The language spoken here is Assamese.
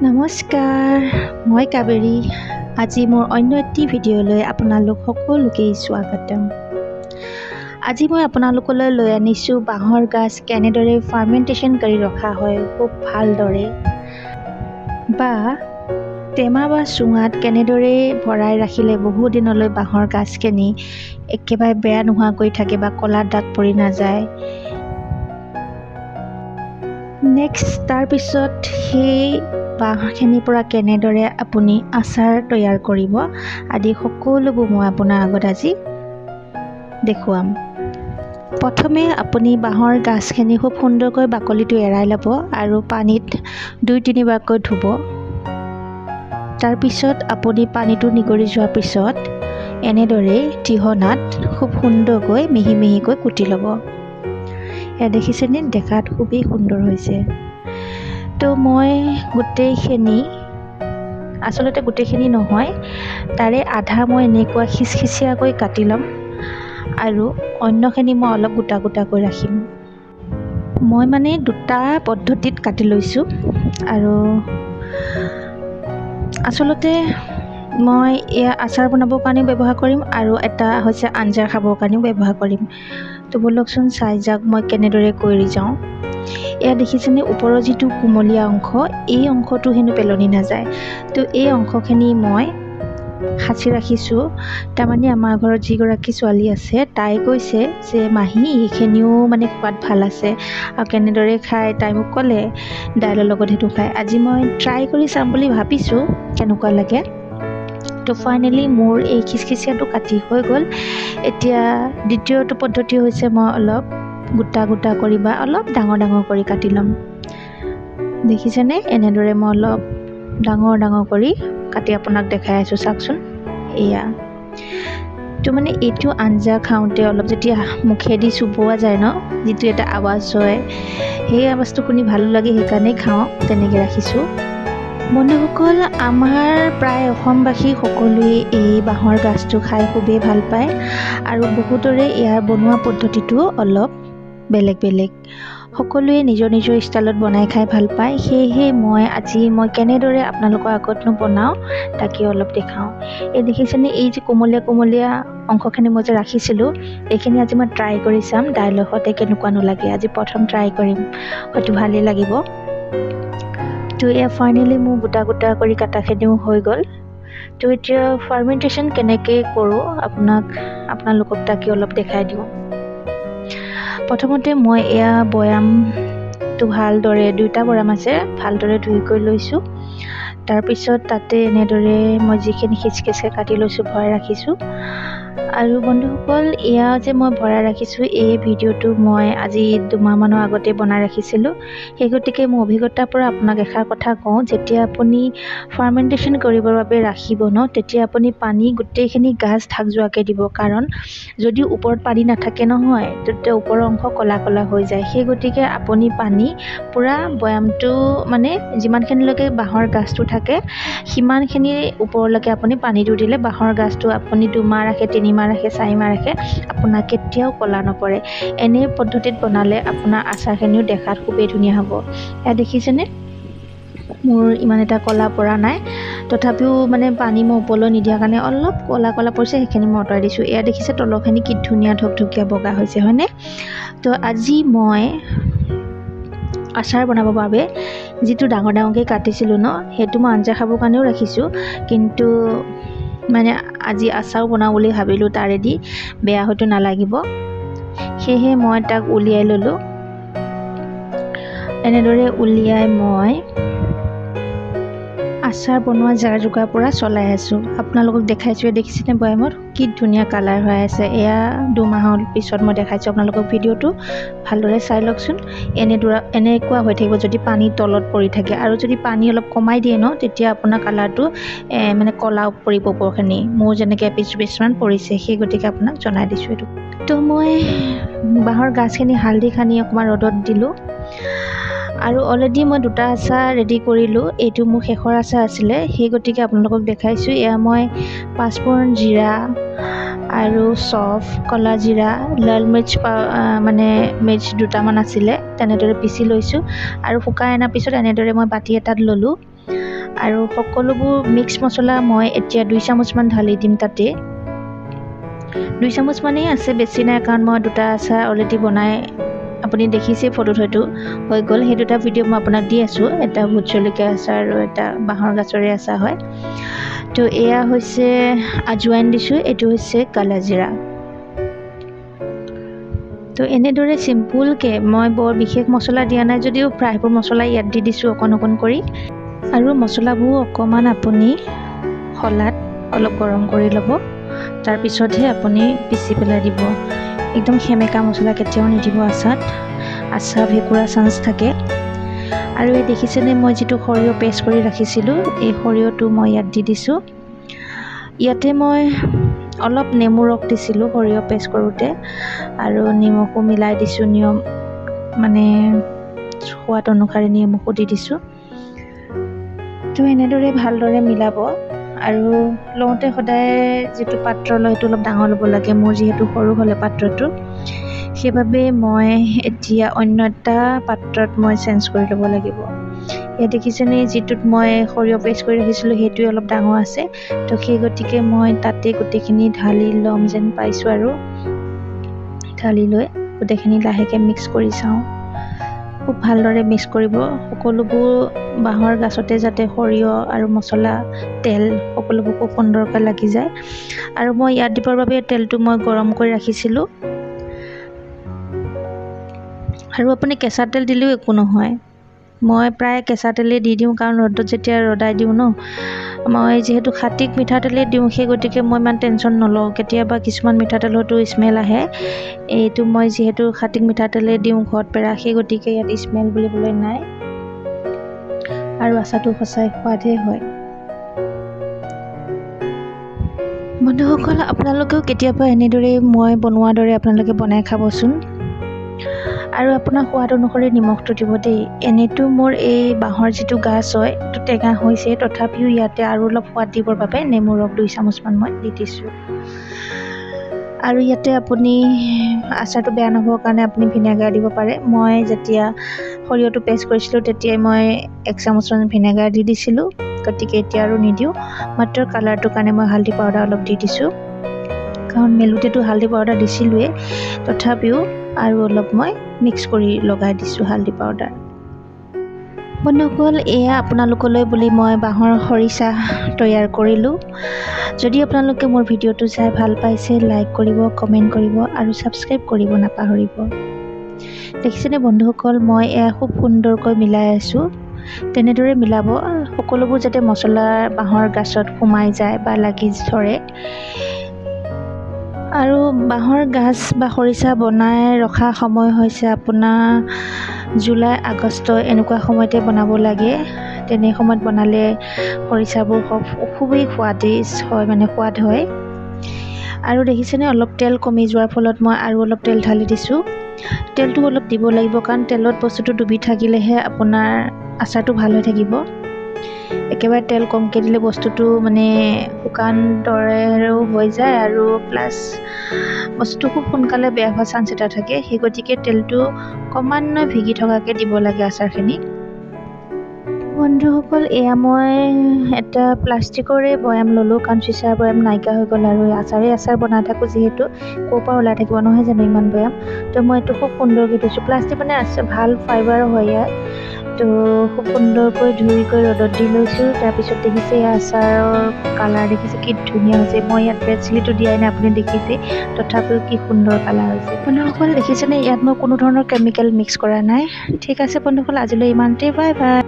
নমস্কাৰ, মই কাবেৰী। আজি মোৰ অন্য এটি ভিডিঅ'লৈ আপোনালোক সকলোকেই স্বাগতম। আজি মই আপোনালোকলৈ লৈ আনিছোঁ বাঁহৰ গাজ কেনেদৰে ফাৰ্মেণ্টেশ্যন কৰি ৰখা হয় খুব ভালদৰে, বা টেমা বা চুঙাত কেনেদৰে ভৰাই ৰাখিলে বহু দিনলৈ বাঁহৰ গাজখিনি একেবাৰে বেয়া নোহোৱাকৈ থাকে বা ক'লা দাগ পৰি নাযায়। নেক্সট তাৰপিছত সেই বাঁহখিনিৰ পৰা কেনেদৰে আপুনি আচাৰ তৈয়াৰ কৰিব আদি সকলোবোৰ মই আপোনাৰ আগত আজি দেখুৱাম। প্ৰথমে আপুনি বাঁহৰ গাজখিনি খুব সুন্দৰকৈ বাকলিটো এৰাই ল'ব আৰু পানীত 2-3 বাৰকৈ ধুব। তাৰপিছত আপুনি পানীটো নিগৰি যোৱাৰ পিছত এনেদৰে টিহনাত খুব সুন্দৰকৈ মিহি মিহিকৈ কুটি ল'ব। এয়া দেখিছেনে, দেখাত খুবেই সুন্দৰ হৈছে। তো মই গোটেইখিনি নহয়, তাৰে আধা মই এনেকুৱা খিচখিচিয়াকৈ কাটি ল'ম আৰু অন্যখিনি মই অলপ গোটা গোটাকৈ ৰাখিম। মই মানে দুটা পদ্ধতিত কাটি লৈছোঁ আৰু আচলতে মই এয়া আচাৰ বনাবৰ কাৰণেও ব্যৱহাৰ কৰিম আৰু এটা হৈছে আঞ্জা খাবৰ কাৰণেও ব্যৱহাৰ কৰিম। তো ব'লকচোন চাই যাওক মই কেনেদৰে কৰি যাওঁ। এয়া দেখিছেনে, ওপৰৰ যিটো কোমলীয়া অংশ, এই অংশটো হেনো পেলনি নাযায়। তো এই অংশখিনি মই সাঁচি ৰাখিছোঁ। তাৰমানে আমাৰ ঘৰত যিগৰাকী ছোৱালী আছে তাই কৈছে যে মাহী এইখিনিও মানে সোৱাদ ভাল আছে আৰু কেনেদৰে খায় তাই মোক ক'লে দাইলৰ লগত সেইটো খায়। আজি মই ট্ৰাই কৰি চাম বুলি ভাবিছোঁ কেনেকুৱা লাগে। তো ফাইনেলি মোৰ এই খিচখিচিয়াটো কাটি হৈ গ'ল। এতিয়া দ্বিতীয়টো পদ্ধতি হৈছে মই অলপ গোটা গোটা কৰি বা অলপ ডাঙৰ ডাঙৰ কৰি কাটি ল'ম। দেখিছেনে, এনেদৰে মই অলপ ডাঙৰ ডাঙৰ কৰি কাটি আপোনাক দেখাই আছোঁ, চাওকচোন। এয়া তো মানে এইটো আঞ্জা খাওঁতে অলপ যেতিয়া মুখেদি চুবোৱা যায় ন, যিটো এটা আৱাজ হয়, সেই আৱাজটো শুনি ভালো লাগে, সেইকাৰণেই খাওঁ। তেনেকৈ ৰাখিছোঁ। বন্ধুসকল, আমাৰ প্ৰায় অসমবাসী সকলোৱে এই বাঁহৰ গাজটো খাই খুবেই ভাল পায় আৰু বহুতৰে ইয়াৰ বনোৱা পদ্ধতিটো অলপ বেলেগ বেলেগ। সকলোৱে নিজৰ নিজৰ ষ্টাইলত বনাই খাই ভাল পায়। সেয়েহে আজি মই কেনেদৰে আপোনালোকৰ আগতনো বনাওঁ তাকে অলপ দেখাওঁ। এই দেখিছেনে, এই যে কোমলীয়া কোমলীয়া অংশখিনি মই যে ৰাখিছিলোঁ, এইখিনি আজি মই ট্ৰাই কৰি চাম দাইলৰ সৈতে কেনেকুৱানো লাগে। আজি প্ৰথম ট্ৰাই কৰিম, হয়তো ভালেই লাগিব। তো এয়া ফাইনেলি মোৰ গোটা গোটা কৰি কাটাখিনিও হৈ গ'ল। তো এতিয়া ফাৰ্মেণ্টেশ্যন কেনেকৈ কৰোঁ আপোনালোকক তাকে অলপ দেখাই দিওঁ। প্ৰথমতে মই এয়া বৈয়ামটো ভালদৰে, 2টা বৈয়াম আছে, ভালদৰে ধুই কৰি লৈছোঁ। তাৰপিছত তাতে এনেদৰে মই যিখিনি খিচখিচকৈ কাটি লৈছোঁ ভৰাই ৰাখিছোঁ। আৰু বন্ধুসকল, এয়া যে মই ভৰাই ৰাখিছোঁ, এই ভিডিঅ'টো মই আজি 2 মাহমানৰ আগতে বনাই ৰাখিছিলোঁ। সেই গতিকে মোৰ অভিজ্ঞতাৰ পৰা আপোনাক এষাৰ কথা কওঁ, যেতিয়া আপুনি ফাৰ্মেণ্টেশ্যন কৰিবৰ বাবে ৰাখিব ন, তেতিয়া আপুনি পানী গোটেইখিনি গাজ ঢাক যোৱাকৈ দিব। কাৰণ যদি ওপৰত পানী নাথাকে নহয়, তেতিয়া ওপৰৰ অংশ ক'লা ক'লা হৈ যায়। সেই গতিকে আপুনি পানী পূৰা বৈয়ামটো মানে যিমানখিনিলৈকে বাঁহৰ গাজটো থাকে সিমানখিনি ওপৰলৈকে আপুনি পানীটো দিলে বাঁহৰ গাজটো আপুনি 2 মাহ ৰাখে, 3 মাহ ৰাখে, 4 মাহ ৰাখে, আপোনাৰ কেতিয়াও ক'লা নপৰে। এনে পদ্ধতিত বনালে আপোনাৰ আচাৰখিনিও দেখাত খুবেই ধুনীয়া হ'ব। এয়া দেখিছেনে, মোৰ ইমান এটা ক'লা পৰা নাই, তথাপিও মানে পানী মই ওপৰলৈ নিদিয়াৰ কাৰণে অলপ ক'লা ক'লা পৰিছে, সেইখিনি মই আঁতৰাই দিছোঁ। এয়া দেখিছে তলৰখিনি কি ধুনীয়া ধকধকীয়া বগা হৈছে, হয়নে? তো আজি মই আচাৰ বনাবৰ বাবে যিটো ডাঙৰ ডাঙৰকৈ কাটিছিলোঁ ন, সেইটো মই আঞ্জা খাবৰ কাৰণেও ৰাখিছোঁ, কিন্তু মানে আজি আচাৰো বনাওঁ বুলি ভাবিলোঁ, তাৰেদি বেয়া হয়তো নালাগিব। সেয়েহে মই তাক উলিয়াই ল'লোঁ। এনেদৰে উলিয়াই মই আচাৰ বনোৱা জাৰ যোগাৰ পৰা চলাই আছোঁ। আপোনালোকক দেখাইছোঁ, দেখিছেনে বৈয়ামত কি ধুনীয়া কালাৰ হৈ আছে। এয়া 2 মাহৰ পিছত মই দেখাইছোঁ আপোনালোকক। ভিডিঅ'টো ভালদৰে চাই লওকচোন। এনেকুৱা হৈ থাকিব যদি পানী তলত পৰি থাকে, আৰু যদি পানী অলপ কমাই দিয়ে ন, তেতিয়া আপোনাৰ কালাৰটো মানে ক'লা পৰিব ওপৰখিনি। মোৰ যেনেকৈ এপিচমান পৰিছে, সেই গতিকে আপোনাক জনাই দিছোঁ এইটো। তো মই বাঁহৰ গাজখিনি হালধি সানি অকণমান ৰ'দত দিলোঁ আৰু অলৰেডি মই 2টা আচাৰ ৰেডি কৰিলোঁ। এইটো মোৰ শেষৰ আচাৰ আছিলে, সেই গতিকে আপোনালোকক দেখাইছোঁ। এয়া মই 5 ফুৰণ জিৰা আৰু চফ, ক'লা জিৰা, লাল মিৰ্চ মানে মিৰ্চ 2টামান আছিলে, তেনেদৰে পিচি লৈছোঁ আৰু শুকাই অনাৰ পিছত এনেদৰে মই বাতি এটাত ল'লোঁ। আৰু সকলোবোৰ মিক্স মছলা মই এতিয়া 2 চামুচমান ঢালি দিম তাতে 2 চামুচ মানেই আছে বেছি নাই কাৰণ মই দুটা আচাৰ অলৰেডি বনাই আপুনি দেখিছে ফটোত হয়তো হৈ গ'ল সেই দুটা ভিডিঅ' মই আপোনাক দি আছোঁ এটা ভোট জলকীয়া আচাৰ আৰু এটা বাঁহৰ গাছৰে আচাৰ হয় তো এয়া হৈছে আজৱাইন দিছোঁ এইটো হৈছে কালা জিৰা তো এনেদৰে চিম্পুলকৈ মই বৰ বিশেষ মছলা দিয়া নাই যদিও প্ৰায়বোৰ মছলা ইয়াত দি দিছোঁ অকণ কৰি আৰু মছলাবোৰ অকণমান আপুনি শলাত অলপ গৰম কৰি ল'ব তাৰপিছতহে আপুনি পিচি পেলাই দিব একদম সেমেকা মছলা কেতিয়াও নিদিব আচাৰ ভেঁকুৰা চান্স থাকে আৰু এই দেখিছেনে মই যিটো সৰিয়হ পেষ্ট কৰি ৰাখিছিলোঁ এই সৰিয়হটো মই ইয়াত দি দিছোঁ ইয়াতে মই অলপ নেমু ৰস দিছিলোঁ সৰিয়হ পেষ্ট কৰোঁতে আৰু নিমখো মিলাই দিছোঁ নিয়ম মানে সোৱাদ অনুসাৰে নিমখো দি দিছোঁ তো এনেদৰে ভালদৰে মিলাব আৰু লওঁতে সদায় যিটো পাত্ৰ লয় সেইটো অলপ ডাঙৰ ল'ব লাগে মোৰ যিহেতু সৰু হ'লে পাত্ৰটো সেইবাবে মই এতিয়া অন্য এটা পাত্ৰত মই চেঞ্জ কৰি ল'ব লাগিব ইয়াত দেখিছেনে যিটোত মই সৰিয়হ পেষ্ট কৰি ৰাখিছিলোঁ সেইটোৱে অলপ ডাঙৰ আছে তো সেই গতিকে মই তাতে গোটেইখিনি ঢালি ল'ম যেন পাইছোঁ আৰু ঢালি লৈ গোটেইখিনি লাহেকৈ মিক্স কৰি চাওঁ খুব ভালদৰে মিক্স কৰিব সকলোবোৰ বাঁহৰ গাছতে যাতে সৰিয়হ আৰু মছলা তেল সকলোবোৰ খুব সুন্দৰকৈ লাগি যায় আৰু মই ইয়াত দিবৰ বাবে তেলটো মই গৰম কৰি ৰাখিছিলোঁ আৰু আপুনি কেঁচা তেল দিলেও একো নহয় মই প্ৰায় কেঁচা তেলেই দি দিওঁ কাৰণ ৰ'দত যেতিয়া ৰ'দাই দিওঁ ন মই যিহেতু খাটিক মিঠাতেলেই দিওঁ সেই গতিকে মই ইমান টেনশ্যন নলওঁ কেতিয়াবা কিছুমান মিঠাতেলতো স্মেল আহে এইটো মই যিহেতু খাটিক মিঠাতেলেই দিওঁ ঘৰত পেৰা সেই গতিকে ইয়াত স্মেল বুলিবলৈ নাই আৰু আচাৰটো সঁচাই সোৱাদহে হয় বন্ধুসকল আপোনালোকেও কেতিয়াবা এনেদৰে মই বনোৱাৰ দৰে আপোনালোকে বনাই খাবচোন আৰু আপোনাৰ সোৱাদ অনুসৰি নিমখটো দিব দেই এনেতো মোৰ এই বাঁহৰ যিটো গাছ হয় এইটো টেঙা হৈছে তথাপিও ইয়াতে আৰু অলপ সোৱাদ দিবৰ বাবে নেমু ৰস 2 চামুচমান মই দি দিছোঁ আৰু ইয়াতে আপুনি আচাৰটো বেয়া নহ'বৰ কাৰণে আপুনি ভিনেগাৰ দিব পাৰে মই যেতিয়া সৰিয়হটো পেষ্ট কৰিছিলোঁ তেতিয়াই মই 1 চামুচমান ভিনেগাৰ দি দিছিলোঁ গতিকে এতিয়া আৰু নিদিওঁ মাত্ৰ কালাৰটোৰ কাৰণে মই হালধি পাউডাৰ অলপ দি দিছোঁ কাৰণ মেলোতেতো হালধি পাউডাৰ দিছিলোঁৱেই তথাপিও আৰু অলপ মই মিক্স কৰি লগাই দিছোঁ হালধি পাউডাৰ বন্ধুসকল এয়া আপোনালোকলৈ বুলি মই বাঁহৰ খৰিচা তৈয়াৰ কৰিলোঁ যদি আপোনালোকে মোৰ ভিডিঅ'টো চাই ভাল পাইছে লাইক কৰিব কমেণ্ট কৰিব আৰু ছাবস্ক্ৰাইব কৰিব নাপাহৰিব দেখিছেনে বন্ধুসকল মই এয়া খুব সুন্দৰকৈ মিলাই আছোঁ তেনেদৰে মিলাব সকলোবোৰ যাতে মছলা বাঁহৰ গাছত সোমাই যায় বা লাগি ধৰে আৰু বাঁহৰ গাজ বা খৰিচা বনাই ৰখা সময় হৈছে আপোনাৰ জুলাই আগষ্ট এনেকুৱা সময়তে বনাব লাগে তেনে সময়ত বনালে খৰিচাবোৰ খুবেই সোৱাদিষ্ট হয় মানে সোৱাদ হয় আৰু দেখিছেনে অলপ তেল কমি যোৱাৰ ফলত মই আৰু অলপ তেল ঢালি দিছোঁ তেলটো অলপ দিব লাগিব কাৰণ তেলত বস্তুটো ডুবি থাকিলেহে আপোনাৰ আচাৰটো ভাল হৈ থাকিব একেবাৰে তেল কমকৈ দিলে বস্তুটো মানে শুকান দৰেও হৈ যায় আৰু প্লাছ বস্তুটো খুব সোনকালে বেয়া হোৱা চান্স এটা থাকে সেই গতিকে তেলটো ক্ৰমান্বয়ে ভিগি থকাকৈ দিব লাগে আচাৰখিনি বন্ধুসকল এয়া মই এটা প্লাষ্টিকৰে বৈয়াম ল'লোঁ কাৰণ চিচাৰ বৈয়াম নাইকিয়া হৈ গ'ল আৰু আচাৰ বনাই থাকোঁ যিহেতু ক'ৰ পৰা ওলাই থাকিব নহয় জানো ইমান বৈয়াম তো মই এইটো খুব সুন্দৰকৈ থৈছোঁ প্লাষ্টিক মানে ভাল ফাইবাৰ হয় ইয়াত তো খুব সুন্দৰকৈ ধুইকৈ ৰ'দত দি লৈছোঁ তাৰপিছত দেখিছে এই আচাৰৰ কালাৰ দেখিছে কি ধুনীয়া হৈছে মই ইয়াত ৰেড চিলিটো দিয়াই নাই আপুনি দেখিছে তথাপিও কি সুন্দৰ কালাৰ হৈছে বন্ধুসকল দেখিছেনে ইয়াত মই কোনো ধৰণৰ কেমিকেল মিক্স কৰা নাই ঠিক আছে বন্ধুসকল আজিলৈ ইমানতেই বাই বাই